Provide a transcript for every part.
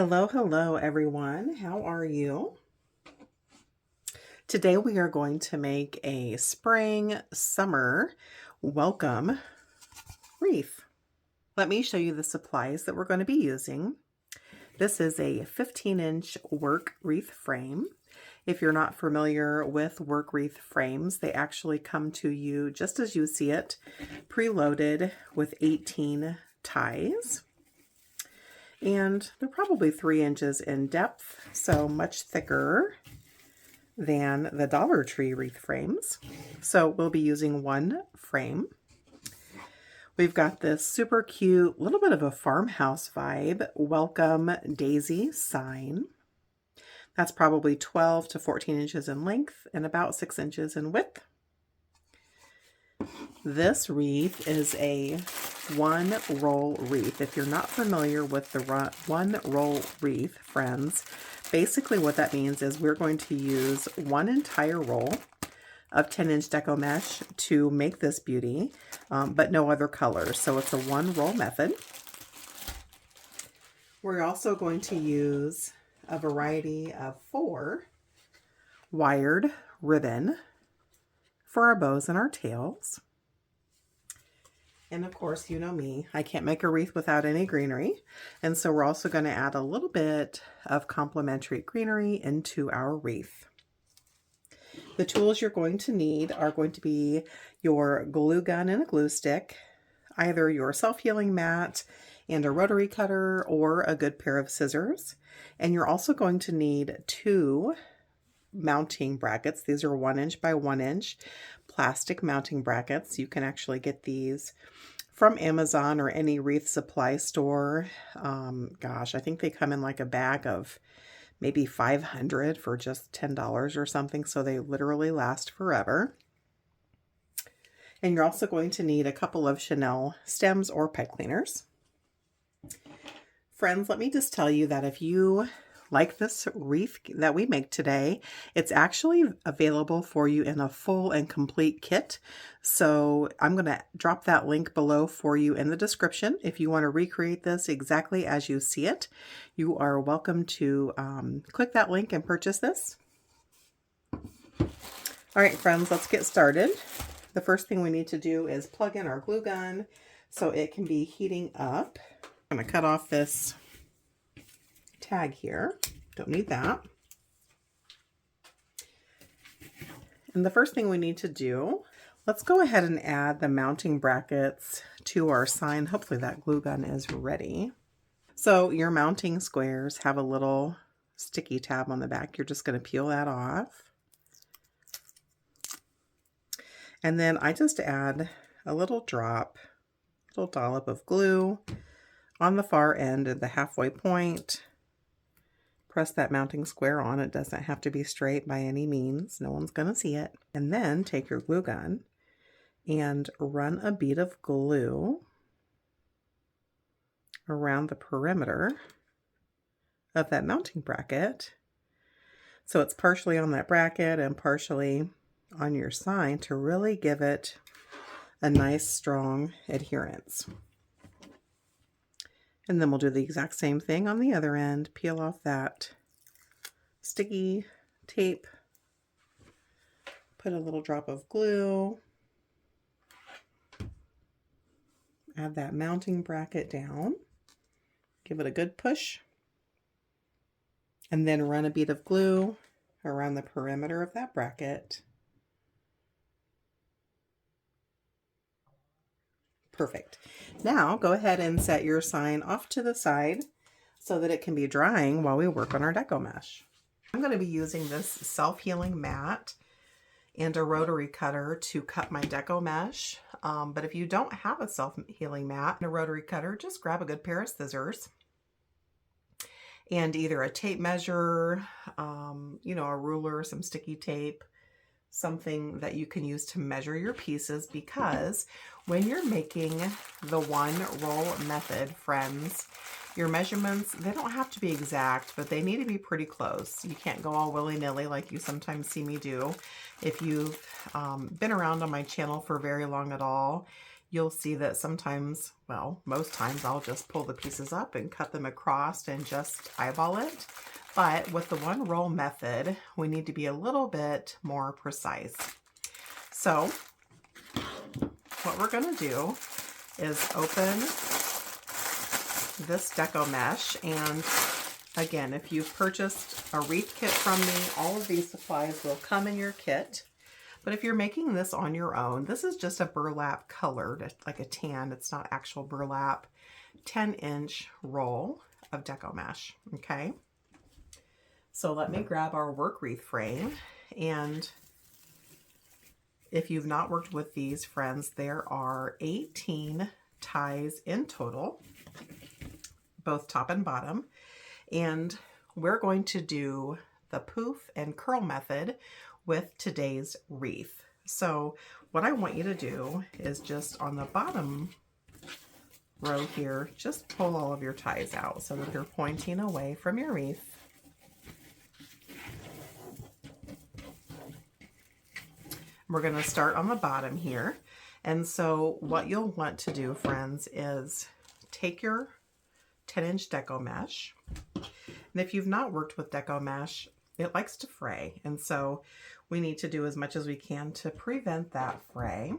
Hello, hello everyone. How are you? Today we are going to make a spring summer welcome wreath. Let me show you the supplies that we're going to be using. This is a 15-inch work wreath frame. If you're not familiar with work wreath frames, they actually come to you just as you see it, preloaded with 18 ties. And they're probably 3 inches in depth, so much thicker than the Dollar Tree wreath frames. So we'll be using one frame. We've got this super cute, little bit of a farmhouse vibe, welcome daisy sign. That's probably 12 to 14 inches in length and about 6 inches in width. This wreath is a one roll wreath. If you're not familiar with the one roll wreath, friends, basically what that means is we're going to use one entire roll of 10-inch Deco mesh to make this beauty, but no other colors. So it's a one roll method. We're also going to use a variety of 4 wired ribbon for our bows and our tails. And of course, you know me, I can't make a wreath without any greenery. And so we're also going to add a little bit of complementary greenery into our wreath. The tools you're going to need are going to be your glue gun and a glue stick, either your self-healing mat and a rotary cutter, or a good pair of scissors. And you're also going to need 2 mounting brackets. These are 1 inch by 1 inch plastic mounting brackets. You can actually get these from Amazon or any wreath supply store. Gosh, I think they come in like a bag of maybe 500 for just $10 or something. So they literally last forever. And you're also going to need a couple of Chanel stems or pipe cleaners. Friends, let me just tell you that if you like this wreath that we make today, it's actually available for you in a full and complete kit. So I'm going to drop that link below for you in the description. If you want to recreate this exactly as you see it, you are welcome to click that link and purchase this. All right, friends, let's get started. The first thing we need to do is plug in our glue gun so it can be heating up. I'm going to cut off this tag here. Don't need that. And the first thing we need to do, let's go ahead and add the mounting brackets to our sign. Hopefully that glue gun is ready. So your mounting squares have a little sticky tab on the back. You're just going to peel that off. And then I just add a little dollop of glue on the far end at the halfway point. Press that mounting square on. It doesn't have to be straight by any means. No one's going to see it. And then take your glue gun and run a bead of glue around the perimeter of that mounting bracket. So it's partially on that bracket and partially on your sign to really give it a nice strong adherence. And then we'll do the exact same thing on the other end. Peel off that sticky tape. Put a little drop of glue. Add that mounting bracket down. Give it a good push. And then run a bead of glue around the perimeter of that bracket. Perfect. Now go ahead and set your sign off to the side so that it can be drying while we work on our Deco mesh. I'm going to be using this self-healing mat and a rotary cutter to cut my Deco mesh. But if you don't have a self-healing mat and a rotary cutter, just grab a good pair of scissors and either a tape measure, you know, a ruler, some sticky tape, something that you can use to measure your pieces, because when you're making the one roll method, friends, your measurements, they don't have to be exact, but they need to be pretty close. You can't go all willy-nilly like you sometimes see me do. If you've been around on my channel for very long at all, you'll see that sometimes, well, most times I'll just pull the pieces up and cut them across and just eyeball it. But with the one roll method, we need to be a little bit more precise. So what we're going to do is open this Deco mesh, and again, if you've purchased a wreath kit from me, all of these supplies will come in your kit. But if you're making this on your own, this is just a burlap colored, like a tan, it's not actual burlap, 10-inch roll of Deco mesh, okay? So let me grab our work wreath frame, and if you've not worked with these, friends, there are 18 ties in total, both top and bottom, and we're going to do the poof and curl method with today's wreath. So what I want you to do is just on the bottom row here, just pull all of your ties out so that they're pointing away from your wreath. We're going to start on the bottom here. And so what you'll want to do, friends, is take your 10-inch Deco mesh. And if you've not worked with Deco mesh, it likes to fray. And so we need to do as much as we can to prevent that fray.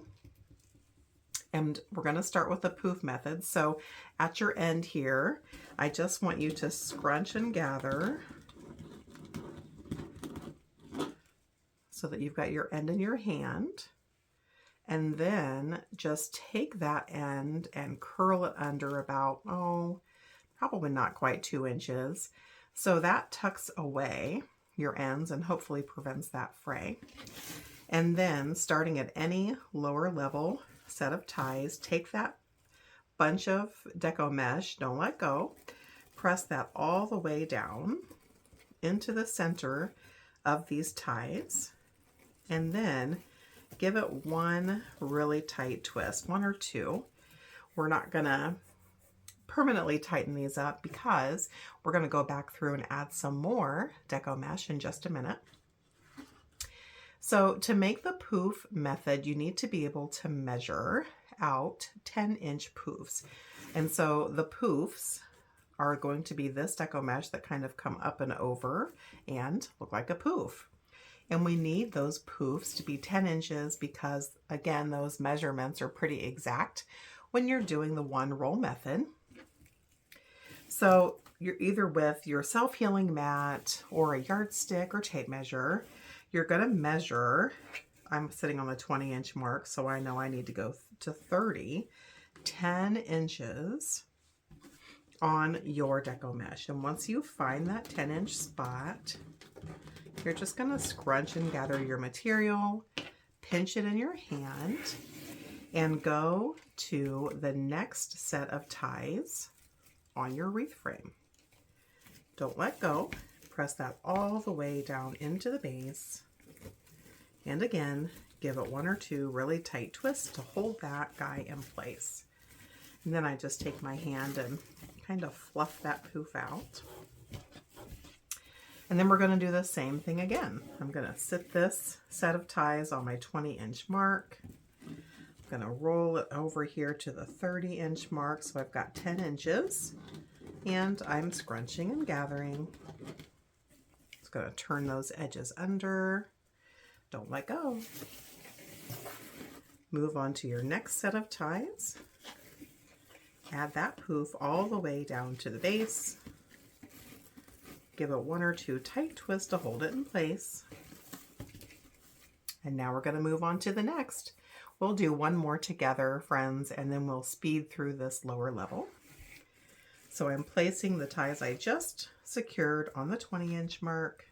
And we're going to start with the poof method. So at your end here, I just want you to scrunch and gather so that you've got your end in your hand. And then just take that end and curl it under about, probably not quite 2 inches. So that tucks away your ends and hopefully prevents that fray. And then starting at any lower level set of ties, take that bunch of Deco mesh, don't let go, press that all the way down into the center of these ties, and then give it one really tight twist, one or two. We're not gonna permanently tighten these up because we're going to go back through and add some more Deco mesh in just a minute. So to make the poof method, you need to be able to measure out 10-inch poofs. And so the poofs are going to be this Deco mesh that kind of come up and over and look like a poof. And we need those poofs to be 10 inches because, again, those measurements are pretty exact when you're doing the one roll method. So you're either with your self-healing mat or a yardstick or tape measure, you're going to measure, I'm sitting on the 20-inch mark, so I know I need to go to 30, 10 inches on your Deco mesh. And once you find that 10-inch spot, you're just going to scrunch and gather your material, pinch it in your hand, and go to the next set of ties on your wreath frame. Don't let go. Press that all the way down into the base. And again, give it one or two really tight twists to hold that guy in place. And then I just take my hand and kind of fluff that poof out. And then we're going to do the same thing again. I'm going to sit this set of ties on my 20-inch mark. I'm going to roll it over here to the 30-inch mark, so I've got 10 inches. And I'm scrunching and gathering. Just going to turn those edges under. Don't let go. Move on to your next set of ties. Add that poof all the way down to the base. Give it one or two tight twists to hold it in place. And now we're going to move on to the next. We'll do one more together, friends, and then we'll speed through this lower level. So I'm placing the ties I just secured on the 20-inch mark,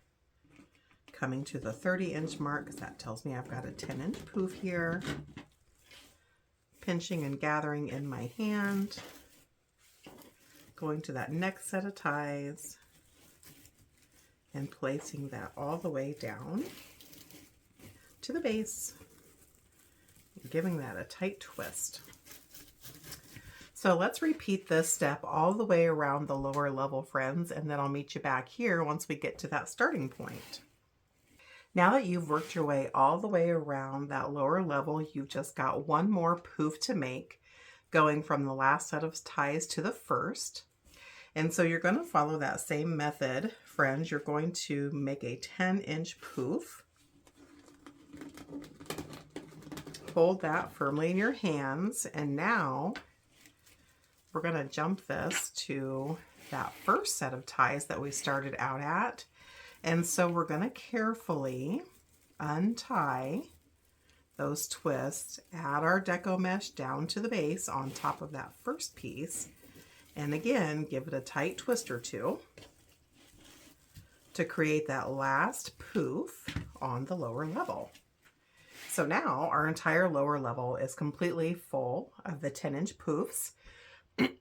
coming to the 30-inch mark, because that tells me I've got a 10-inch poof here. Pinching and gathering in my hand. Going to that next set of ties and placing that all the way down to the base, giving that a tight twist. So let's repeat this step all the way around the lower level, friends, and then I'll meet you back here once we get to that starting point. Now that you've worked your way all the way around that lower level, you've just got one more poof to make, going from the last set of ties to the first. And so you're going to follow that same method, friends. You're going to make a 10-inch poof. Hold that firmly in your hands, and now we're going to jump this to that first set of ties that we started out at. And so we're going to carefully untie those twists, add our deco mesh down to the base on top of that first piece, and again give it a tight twist or two to create that last poof on the lower level. So now our entire lower level is completely full of the 10-inch poofs.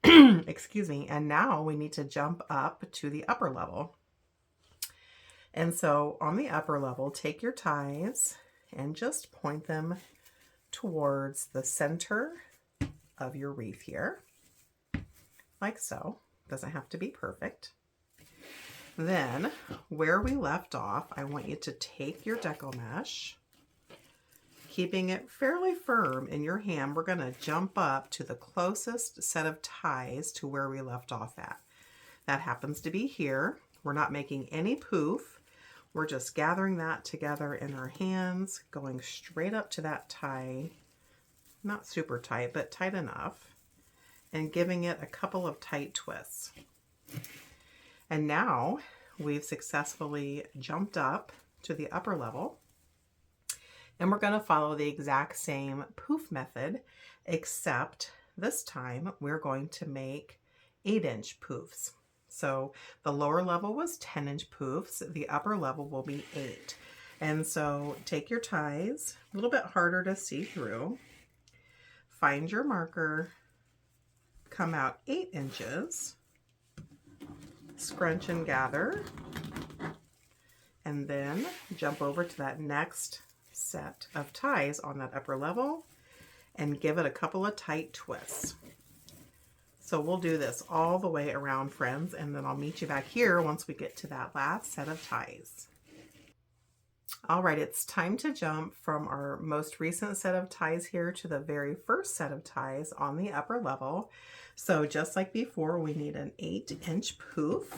Excuse me. And now we need to jump up to the upper level. And so on the upper level, take your ties and just point them towards the center of your wreath here, like so. Doesn't have to be perfect. Then where we left off, I want you to take your deco mesh, keeping it fairly firm in your hand. We're going to jump up to the closest set of ties to where we left off at. That happens to be here. We're not making any poof. We're just gathering that together in our hands, going straight up to that tie, not super tight, but tight enough, and giving it a couple of tight twists. And now we've successfully jumped up to the upper level, and we're going to follow the exact same poof method, except this time we're going to make 8-inch poofs. So the lower level was 10-inch poofs. The upper level will be 8. And so take your ties, a little bit harder to see through. Find your marker, come out 8 inches, scrunch and gather, and then jump over to that next set of ties on that upper level and give it a couple of tight twists. So we'll do this all the way around, friends, and then I'll meet you back here once we get to that last set of ties. All right, it's time to jump from our most recent set of ties here to the very first set of ties on the upper level. So just like before, we need an 8-inch poof.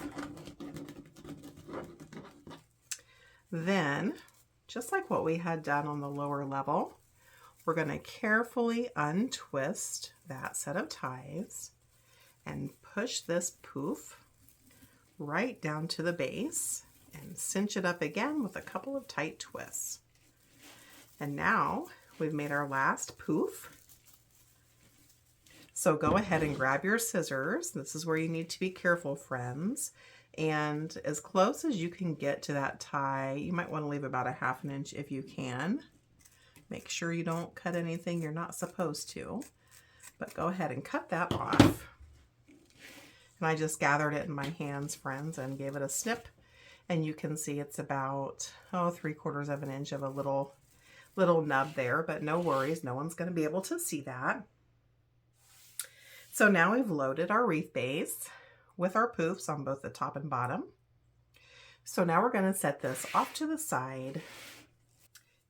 Then, just like what we had done on the lower level, we're going to carefully untwist that set of ties and push this poof right down to the base and cinch it up again with a couple of tight twists. And now we've made our last poof. So go ahead and grab your scissors. This is where you need to be careful, friends. And as close as you can get to that tie, you might want to leave about a ½ inch if you can. Make sure you don't cut anything you're not supposed to, but go ahead and cut that off. And I just gathered it in my hands, friends, and gave it a snip. And you can see it's about, 3/4 of an inch of a little nub there, but no worries. No one's going to be able to see that. So now we've loaded our wreath base with our poofs on both the top and bottom. So now we're going to set this off to the side,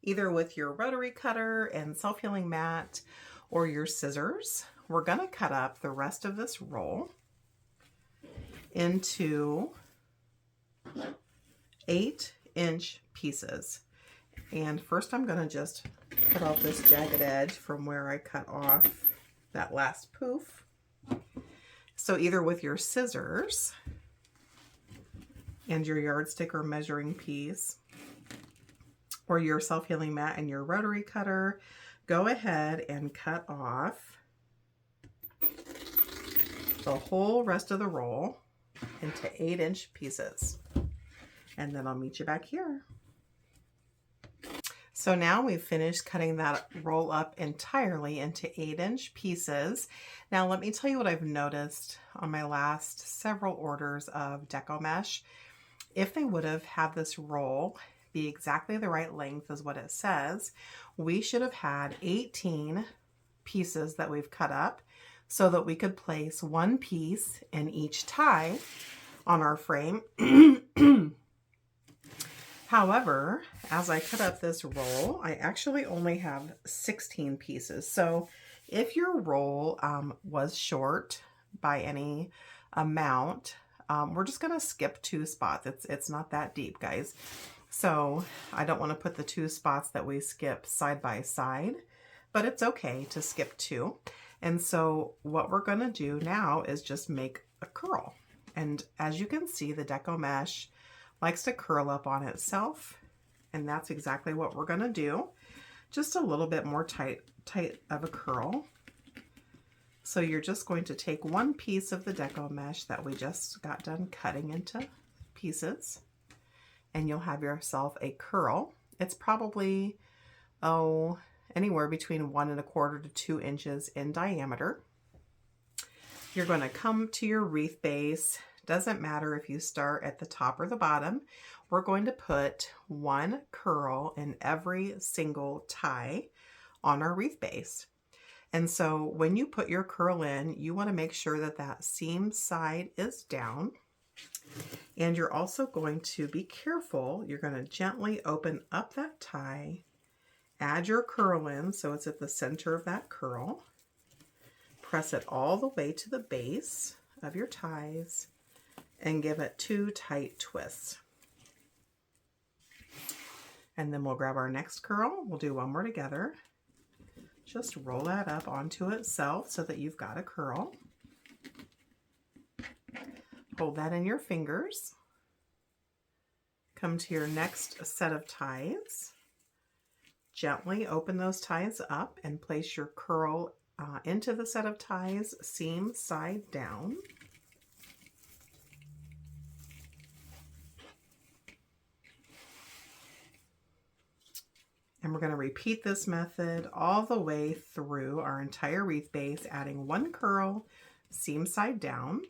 either with your rotary cutter and self-healing mat or your scissors. We're going to cut up the rest of this roll into 8-inch pieces. And first I'm going to just cut off this jagged edge from where I cut off that last poof. So either with your scissors and your yardstick or measuring piece, or your self-healing mat and your rotary cutter, go ahead and cut off the whole rest of the roll into 8-inch pieces. And then I'll meet you back here. So now we've finished cutting that roll up entirely into 8-inch pieces. Now let me tell you what I've noticed on my last several orders of Deco Mesh. If they would have had this roll be exactly the right length as what it says, we should have had 18 pieces that we've cut up so that we could place one piece in each tie on our frame. However, as I cut up this roll, I actually only have 16 pieces. So if your roll was short by any amount, we're just going to skip 2 spots. It's not that deep, guys. So I don't want to put the 2 spots that we skip side by side, but it's okay to skip 2. And so what we're going to do now is just make a curl. And as you can see, the Deco mesh likes to curl up on itself, and that's exactly what we're going to do. Just a little bit more tight of a curl. So you're just going to take one piece of the Deco mesh that we just got done cutting into pieces, and you'll have yourself a curl. It's probably, anywhere between 1 1/4 to 2 inches in diameter. You're going to come to your wreath base. Doesn't matter if you start at the top or the bottom. We're going to put 1 curl in every single tie on our wreath base. And so when you put your curl in, you want to make sure that that seam side is down. And you're also going to be careful. You're going to gently open up that tie, add your curl in so it's at the center of that curl. Press it all the way to the base of your ties and give it 2 tight twists. And then we'll grab our next curl. We'll do one more together. Just roll that up onto itself so that you've got a curl. Hold that in your fingers. Come to your next set of ties. Gently open those ties up and place your curl into the set of ties, seam side down. And we're going to repeat this method all the way through our entire wreath base, adding 1 curl, seam side down,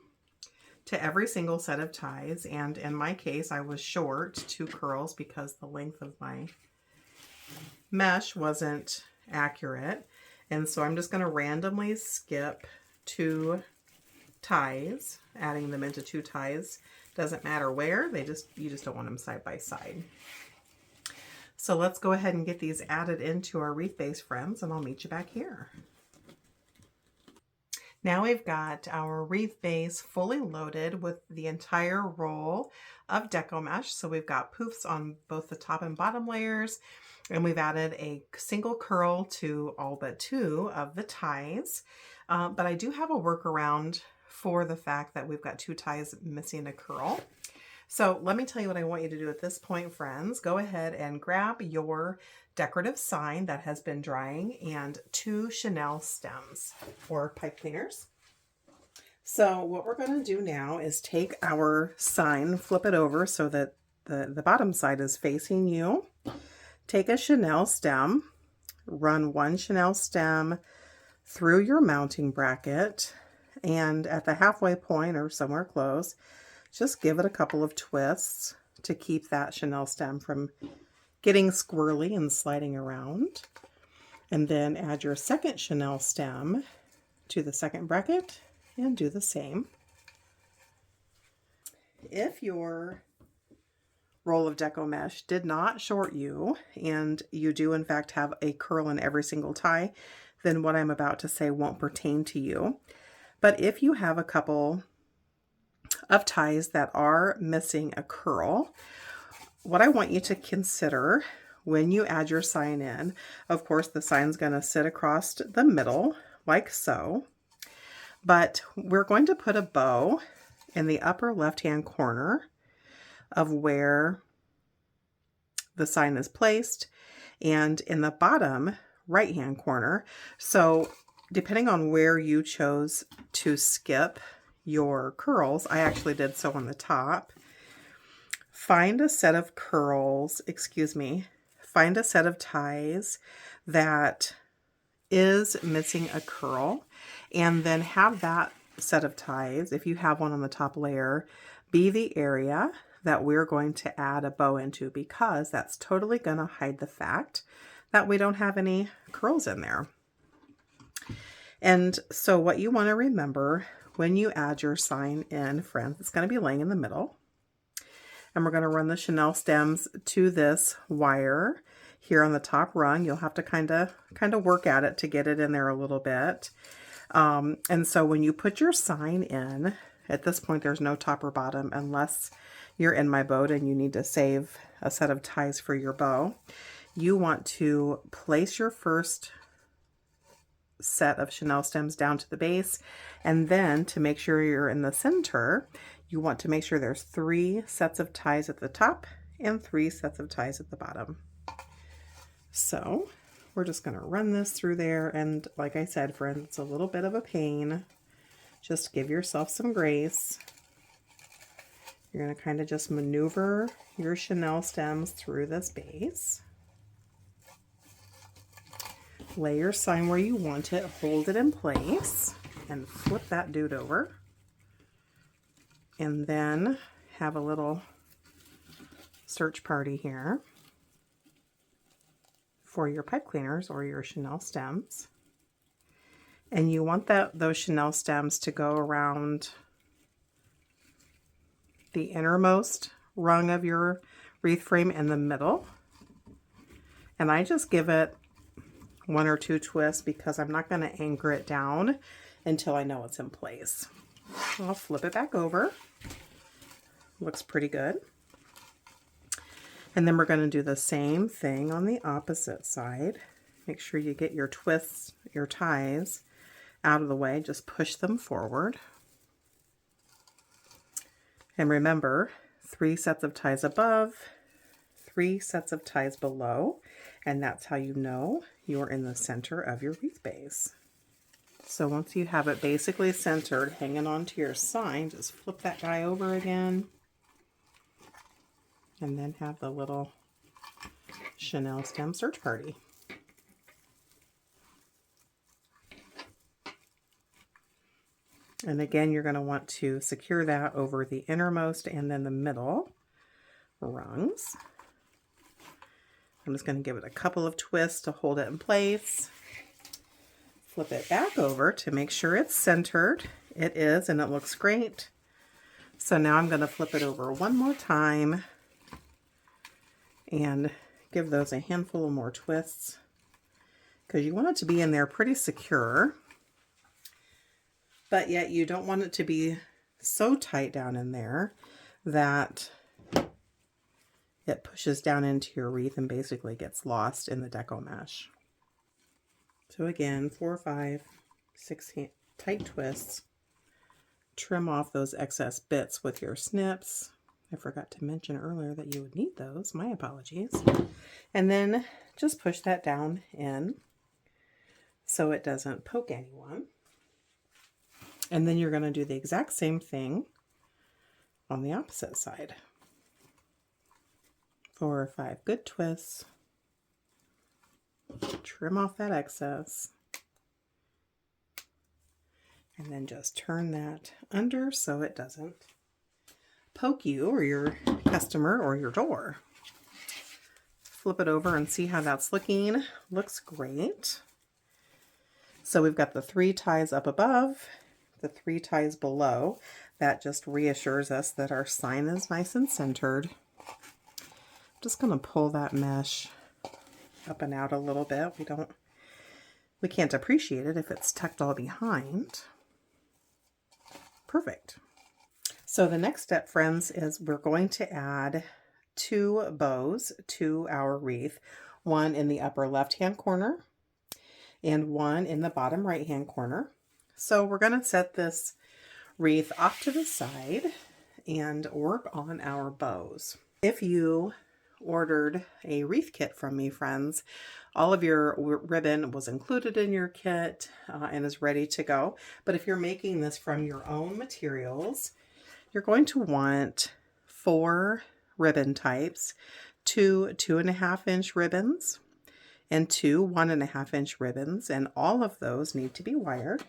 to every single set of ties. And in my case, I was short 2 curls because the length of my mesh wasn't accurate. And so I'm just going to randomly skip 2 ties, adding them into 2 ties. Doesn't matter where, you just don't want them side by side. So let's go ahead and get these added into our wreath base, friends, and I'll meet you back here. Now we've got our wreath base fully loaded with the entire roll of Deco mesh. So we've got poofs on both the top and bottom layers, and we've added a single curl to all but 2 of the ties. But I do have a workaround for the fact that we've got 2 ties missing a curl. So let me tell you what I want you to do at this point, friends. Go ahead and grab your decorative sign that has been drying and 2 chenille stems or pipe cleaners. So what we're going to do now is take our sign, flip it over so that the bottom side is facing you. Take a chenille stem, run 1 chenille stem through your mounting bracket, and at the halfway point or somewhere close, just give it a couple of twists to keep that chenille stem from getting squirrely and sliding around. And then add your second chenille stem to the second bracket and do the same. If your roll of Deco mesh did not short you, and you do in fact have a curl in every single tie, then what I'm about to say won't pertain to you. But if you have a couple of ties that are missing a curl, what I want you to consider when you add your sign in, of course the sign's going to sit across the middle like so, but we're going to put a bow in the upper left hand corner of where the sign is placed and in the bottom right hand corner. So depending on where you chose to skip your curls, I actually did so on the top. Find a set of find a set of ties that is missing a curl, and then have that set of ties, if you have one on the top layer, be the area that we're going to add a bow into, because that's totally going to hide the fact that we don't have any curls in there. And so what you want to remember when you add your sign in, friends, it's going to be laying in the middle. And we're going to run the chenille stems to this wire here on the top rung. You'll have to kind of work at it to get it in there a little bit. And so when you put your sign in, at this point there's no top or bottom unless you're in my boat and you need to save a set of ties for your bow. You want to place your first set of chenille stems down to the base, and then to make sure you're in the center, you want to make sure there's 3 sets of ties at the top and 3 sets of ties at the bottom. So we're just going to run this through there, and like I said, friends, it's a little bit of a pain. Just give yourself some grace. You're going to kind of just maneuver your chenille stems through this base. Lay your sign where you want it, hold it in place, and flip that dude over. And then have a little search party here for your pipe cleaners or your chenille stems. And you want those chenille stems to go around the innermost rung of your wreath frame in the middle. And I just give it 1 or 2 twists because I'm not going to anchor it down until I know it's in place. I'll flip it back over. Looks pretty good. And then we're going to do the same thing on the opposite side. Make sure you get your twists, your ties out of the way. Just push them forward. And remember, 3 sets of ties above, 3 sets of ties below, and that's how you know you're in the center of your wreath base. So once you have it basically centered, hanging onto your sign, just flip that guy over again, and then have the little chenille stem search party. And again, you're going to want to secure that over the innermost and then the middle rungs. I'm just going to give it a couple of twists to hold it in place. Flip it back over to make sure it's centered. It is, and it looks great. So now I'm going to flip it over one more time and give those a handful of more twists because you want it to be in there pretty secure, but yet you don't want it to be so tight down in there that it pushes down into your wreath and basically gets lost in the deco mesh. So again, 4, 5, 6 tight twists. Trim off those excess bits with your snips. I forgot to mention earlier that you would need those. My apologies. And then just push that down in so it doesn't poke anyone. And then you're going to do the exact same thing on the opposite side. 4 or 5 good twists. Trim off that excess. And then just turn that under so it doesn't poke you or your customer or your door. Flip it over and see how that's looking. Looks great. So we've got the 3 ties up above, the 3 ties below. That just reassures us that our sign is nice and centered. I'm just going to pull that mesh up and out a little bit. We can't appreciate it if it's tucked all behind. Perfect. So the next step, friends, is we're going to add 2 bows to our wreath. One in the upper left-hand corner and one in the bottom right-hand corner. So we're going to set this wreath off to the side and work on our bows. If you ordered a wreath kit from me, friends, all of your ribbon was included in your kit and is ready to go. But if you're making this from your own materials, you're going to want 4 ribbon types, 2 2.5-inch ribbons and 2 1.5-inch ribbons, and all of those need to be wired.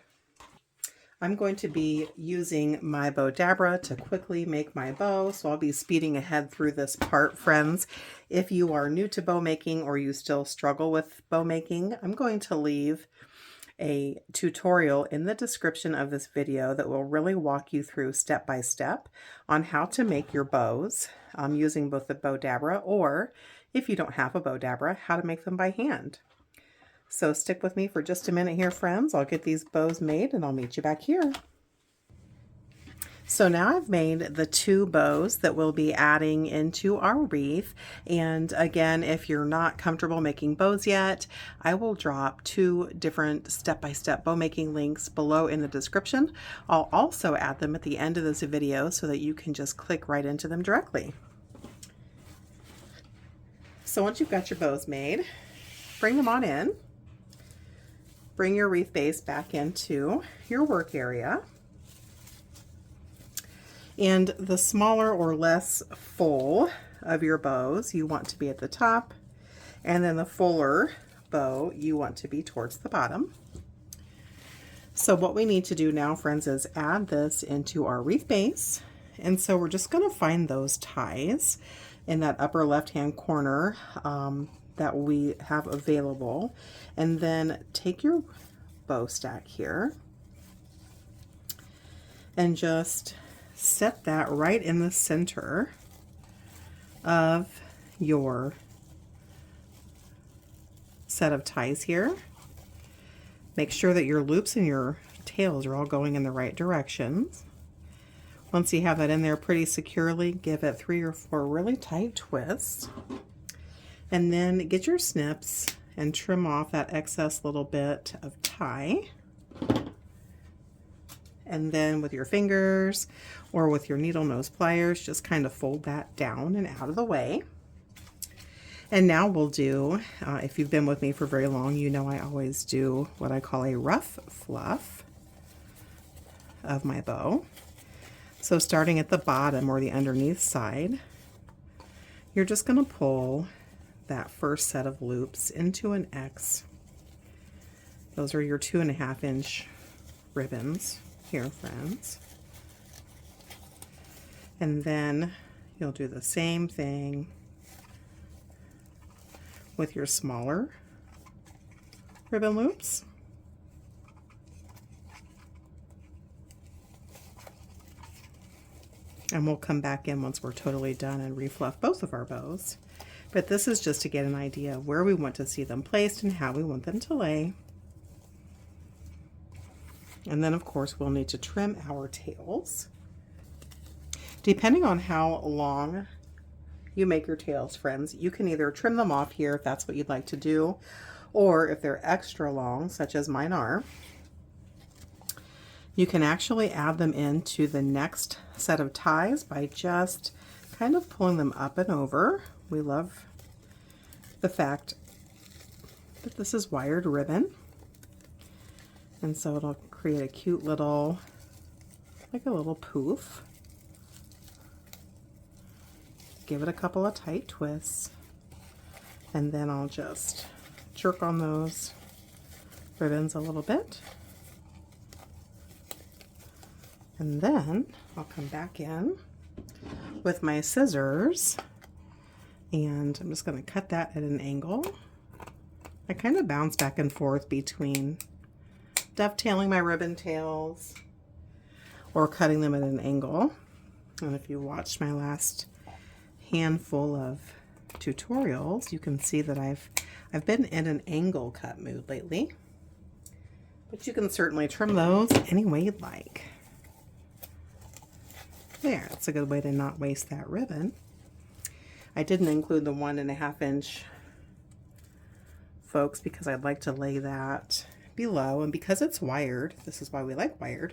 I'm going to be using my bow Dabra to quickly make my bow, so I'll be speeding ahead through this part, friends. If you are new to bow making or you still struggle with bow making, I'm going to leave a tutorial in the description of this video that will really walk you through step by step on how to make your bows using both the bow dabra, or if you don't have a bow dabra, how to make them by hand. So stick with me for just a minute here, friends. I'll get these bows made and I'll meet you back here. So now I've made the 2 bows that we'll be adding into our wreath. And again, if you're not comfortable making bows yet, I will drop 2 different step-by-step bow making links below in the description. I'll also add them at the end of this video so that you can just click right into them directly. So once you've got your bows made, bring them on in. Bring your wreath base back into your work area. And the smaller or less full of your bows you want to be at the top, and then the fuller bow you want to be towards the bottom. So what we need to do now, friends, is add this into our wreath base. And so we're just going to find those ties in that upper left hand corner that we have available, and then take your bow stack here and just set that right in the center of your set of ties here. Make sure that your loops and your tails are all going in the right directions. Once you have that in there pretty securely, give it 3 or 4 really tight twists, and then get your snips and trim off that excess little bit of tie. And then with your fingers or with your needle nose pliers, just kind of fold that down and out of the way. And now we'll do, if you've been with me for very long, you know I always do what I call a rough fluff of my bow. So starting at the bottom or the underneath side, you're just going to pull that first set of loops into an X. Those are your 2.5 inch ribbons here, friends. And then you'll do the same thing with your smaller ribbon loops. And we'll come back in once we're totally done and refluff both of our bows. But this is just to get an idea of where we want to see them placed and how we want them to lay. And then of course we'll need to trim our tails. Depending on how long you make your tails, friends, you can either trim them off here if that's what you'd like to do, or if they're extra long, such as mine are, you can actually add them into the next set of ties by just kind of pulling them up and over. We love the fact that this is wired ribbon, and so it'll create a cute little, like a little poof. Give it a couple of tight twists, and then I'll just jerk on those ribbons a little bit. And then I'll come back in with my scissors, and I'm just going to cut that at an angle. I kind of bounce back and forth between dovetailing my ribbon tails or cutting them at an angle. And if you watched my last handful of tutorials, you can see that I've been in an angle cut mood lately, but you can certainly trim those any way you'd like. There, that's a good way to not waste that ribbon. I didn't include the 1.5 inch folks because I'd like to lay that below, and because it's wired, this is why we like wired,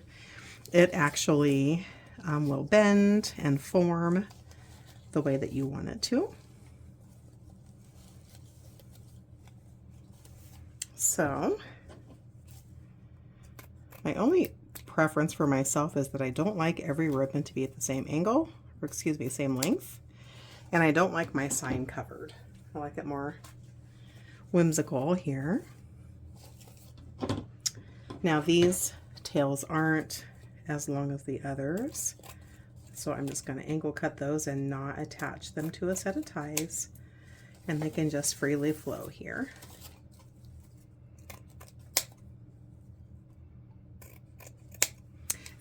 it actually will bend and form the way that you want it to. So my only preference for myself is that I don't like every ribbon to be at the same angle, or excuse me, same length, and I don't like my sign covered. I like it more whimsical here. Now these tails aren't as long as the others, so I'm just going to angle cut those and not attach them to a set of ties, and they can just freely flow here.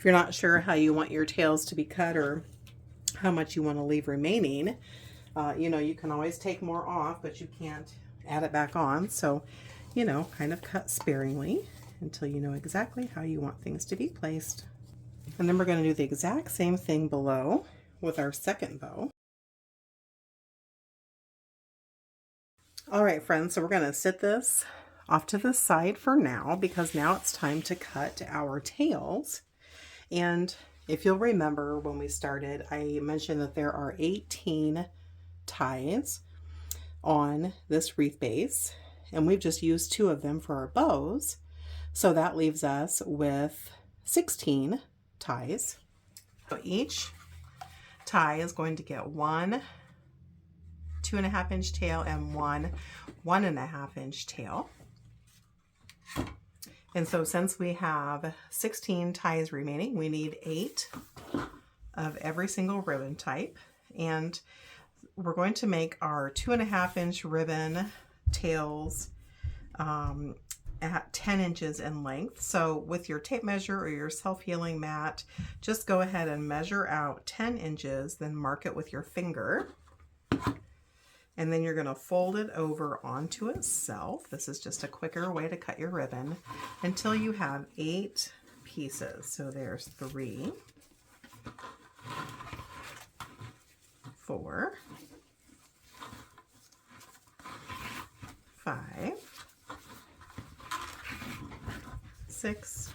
If you're not sure how you want your tails to be cut or how much you want to leave remaining, you know, you can always take more off, but you can't add it back on. So, you know, kind of cut sparingly until you know exactly how you want things to be placed. And then we're going to do the exact same thing below with our second bow. All right, friends, so we're going to sit this off to the side for now, because now it's time to cut our tails. And if you'll remember when we started, I mentioned that there are 18 ties on this wreath base, and we've just used 2 of them for our bows. So that leaves us with 16 ties. So each tie is going to get one 2.5 inch tail and one 1.5 inch tail. And so since we have 16 ties remaining, we need 8 of every single ribbon type. And we're going to make our 2.5 inch ribbon tails at 10 inches in length. So with your tape measure or your self-healing mat, just go ahead and measure out 10 inches, then mark it with your finger. And then you're going to fold it over onto itself. This is just a quicker way to cut your ribbon until you have 8 pieces. So there's 3, 4, 5, 6,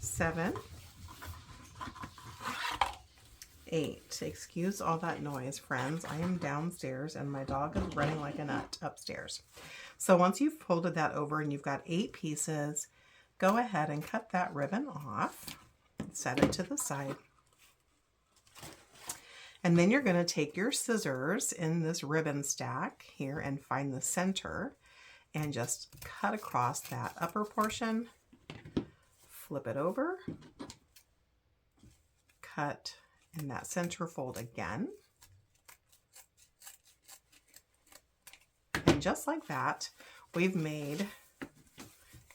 7, 8. Excuse all that noise, friends. I am downstairs and my dog is running like a nut upstairs. So once you've folded that over and you've got 8 pieces, go ahead and cut that ribbon off. Set it to the side. And then you're going to take your scissors in this ribbon stack here and find the center and just cut across that upper portion. Flip it over. Cut in that center fold again. And just like that, we've made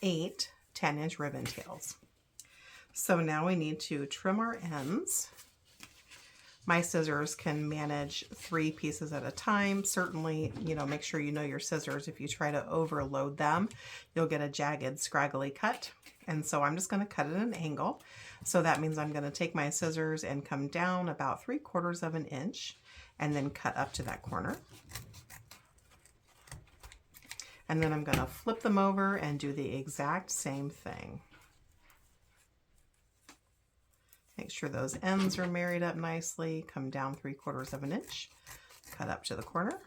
8 10-inch ribbon tails. So now we need to trim our ends. My scissors can manage 3 pieces at a time. Certainly, you know, make sure you know your scissors. If you try to overload them, you'll get a jagged, scraggly cut. And so I'm just going to cut at an angle. So that means I'm going to take my scissors and come down about 3/4 of an inch and then cut up to that corner. And then I'm going to flip them over and do the exact same thing. Make sure those ends are married up nicely. Come down 3/4 of an inch, cut up to the corner.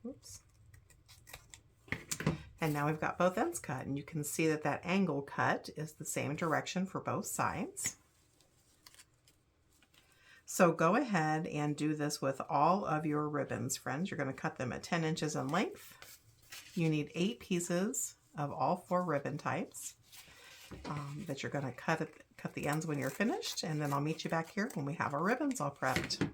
Oops. And now we've got both ends cut, and you can see that that angle cut is the same direction for both sides. So go ahead and do this with all of your ribbons, friends. You're going to cut them at 10 inches in length. You need 8 pieces of all 4 ribbon types that you're going to cut the ends when you're finished, and then I'll meet you back here when we have our ribbons all prepped.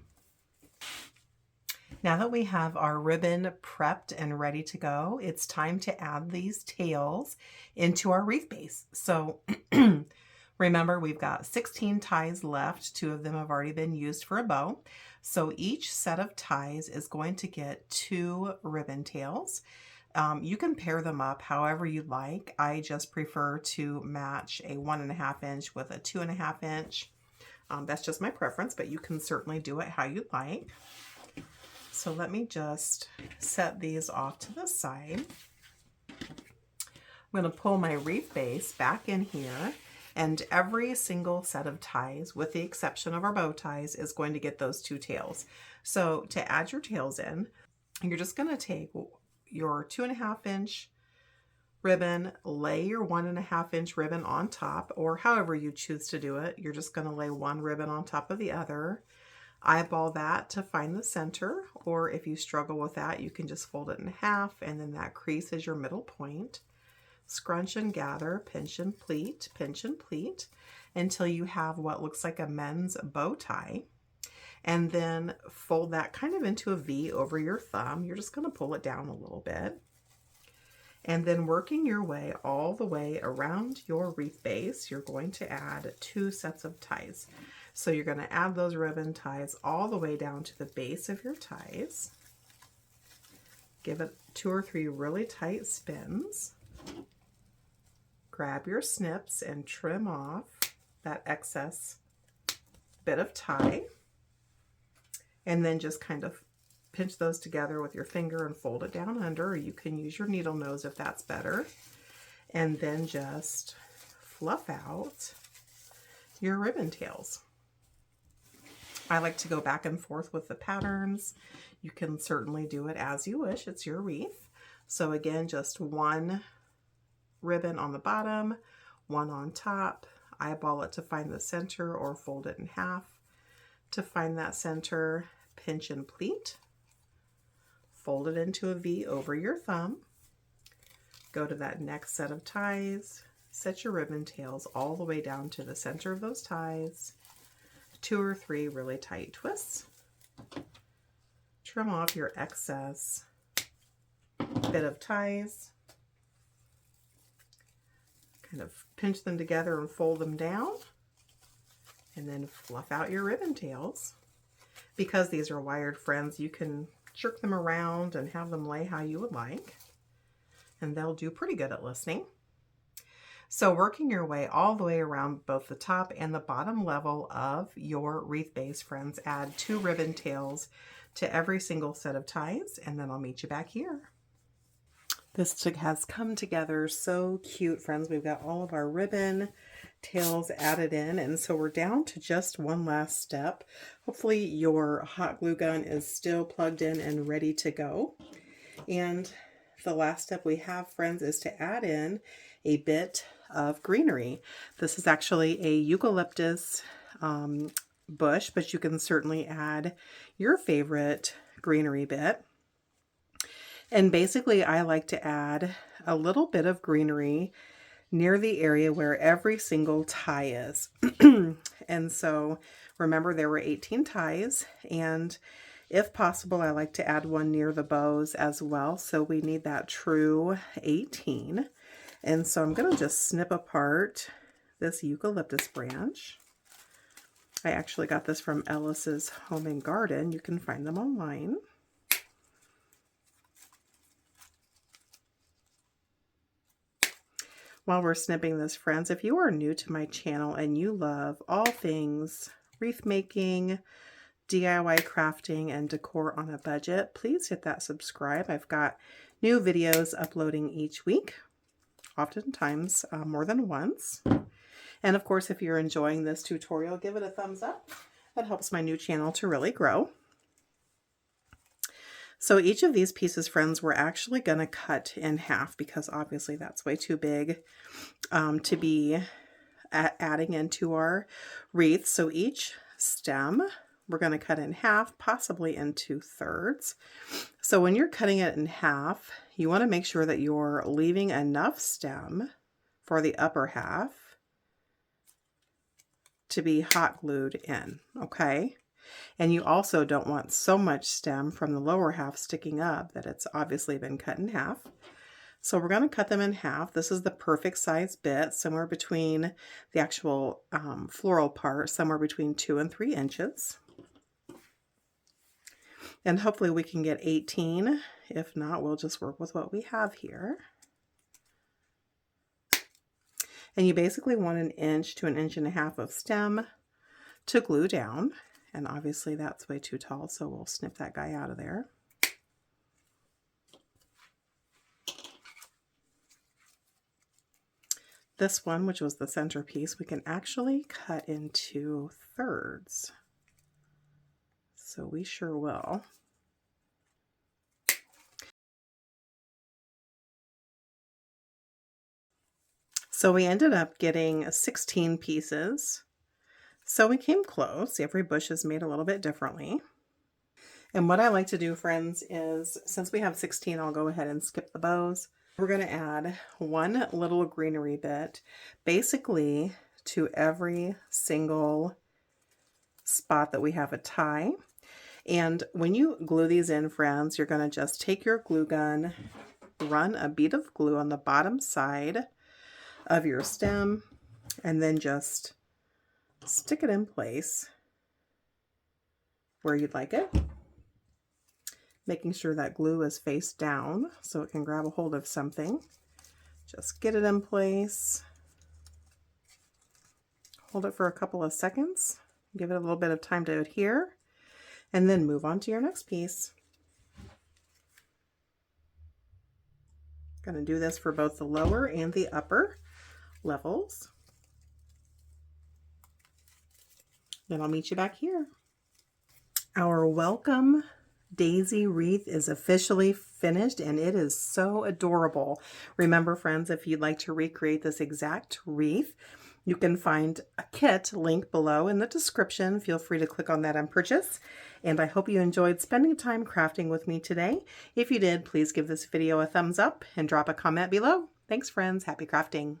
Now that we have our ribbon prepped and ready to go, it's time to add these tails into our wreath base. So remember, we've got 16 ties left. 2 of them have already been used for a bow. So each set of ties is going to get 2 ribbon tails. You can pair them up however you like. I just prefer to match a 1.5 inch with a 2.5 inch. That's just my preference, but you can certainly do it how you like. So let me just set these off to the side. I'm going to pull my wreath base back in here, and every single set of ties, with the exception of our bow ties, is going to get those 2 tails. So to add your tails in, you're just going to take your 2.5 inch ribbon, lay your 1.5 inch ribbon on top, or however you choose to do it. You're just going to lay one ribbon on top of the other. Eyeball that to find the center, or if you struggle with that, you can just fold it in half, and then that crease is your middle point. Scrunch and gather, pinch and pleat until you have what looks like a men's bow tie. And then fold that kind of into a V over your thumb. You're just going to pull it down a little bit. And then working your way all the way around your wreath base, you're going to add 2 sets of ties. So you're going to add those ribbon ties all the way down to the base of your ties. Give it 2 or 3 really tight spins. Grab your snips and trim off that excess bit of tie. And then just kind of pinch those together with your finger and fold it down under, or you can use your needle nose if that's better. And then just fluff out your ribbon tails. I like to go back and forth with the patterns. You can certainly do it as you wish. It's your wreath. So again, just 1 ribbon on the bottom, 1 on top. Eyeball it to find the center or fold it in half to find that center. Pinch and pleat. Fold it into a V over your thumb. Go to that next set of ties. Set your ribbon tails all the way down to the center of those ties. 2 or 3 really tight twists. Trim off your excess bit of ties. Kind of pinch them together and fold them down. And then fluff out your ribbon tails. Because these are wired, friends, you can jerk them around and have them lay how you would like. And they'll do pretty good at listening. So working your way all the way around both the top and the bottom level of your wreath base, friends, add 2 ribbon tails to every single set of ties, and then I'll meet you back here. This has come together so cute, friends. We've got all of our ribbon tails added in, and so we're down to just one last step. Hopefully your hot glue gun is still plugged in and ready to go. And the last step we have, friends, is to add in a bit of greenery. This is actually a eucalyptus bush, but you can certainly add your favorite greenery bit. And basically I like to add a little bit of greenery near the area where every single tie is. And so remember, there were 18 ties, and if possible, I like to add one near the bows as well. So we need that true 18. And so I'm going to just snip apart this eucalyptus branch. I actually got this from Ellis's Home and Garden. You can find them online. While we're snipping this, friends, if you are new to my channel and you love all things wreath making, DIY crafting, and decor on a budget, please hit that subscribe. I've got new videos uploading each week, oftentimes more than once. And of course, if you're enjoying this tutorial, give it a thumbs up. That helps my new channel to really grow. So each of these pieces, friends, we're actually going to cut in half because obviously that's way too big to be adding into our wreath. So each stem we're going to cut in half, possibly in 2/3. So when you're cutting it in half, you want to make sure that you're leaving enough stem for the upper half to be hot glued in, okay? And you also don't want so much stem from the lower half sticking up that it's obviously been cut in half. So we're going to cut them in half. This is the perfect size bit, somewhere between the actual floral part, somewhere between 2 and 3 inches. And hopefully we can get 18. If not, we'll just work with what we have here. And you basically want 1 inch to 1.5 inches of stem to glue down. And obviously that's way too tall, so we'll snip that guy out of there. This one, which was the centerpiece, we can actually cut into 2/3. So we sure will. So we ended up getting 16 pieces. So we came close. Every bush is made a little bit differently. And what I like to do, friends, is since we have 16, I'll go ahead and skip the bows. We're going to add 1 little greenery bit, basically to every single spot that we have a tie. And when you glue these in, friends, you're going to just take your glue gun run a bead of glue on the bottom side of your stem and then just stick it in place where you'd like it, making sure that glue is face down so it can grab a hold of something. Just get it in place, hold it for a couple of seconds, give it a little bit of time to adhere, and then move on to your next piece. Going to do this for both the lower and the upper levels. Then I'll meet you back here. Our welcome daisy wreath is officially finished and it is so adorable. Remember, friends, if you'd like to recreate this exact wreath, you can find a kit link below in the description. Feel free to click on that and purchase. And I hope you enjoyed spending time crafting with me today. If you did, please give this video a thumbs up and drop a comment below. Thanks, friends. Happy crafting.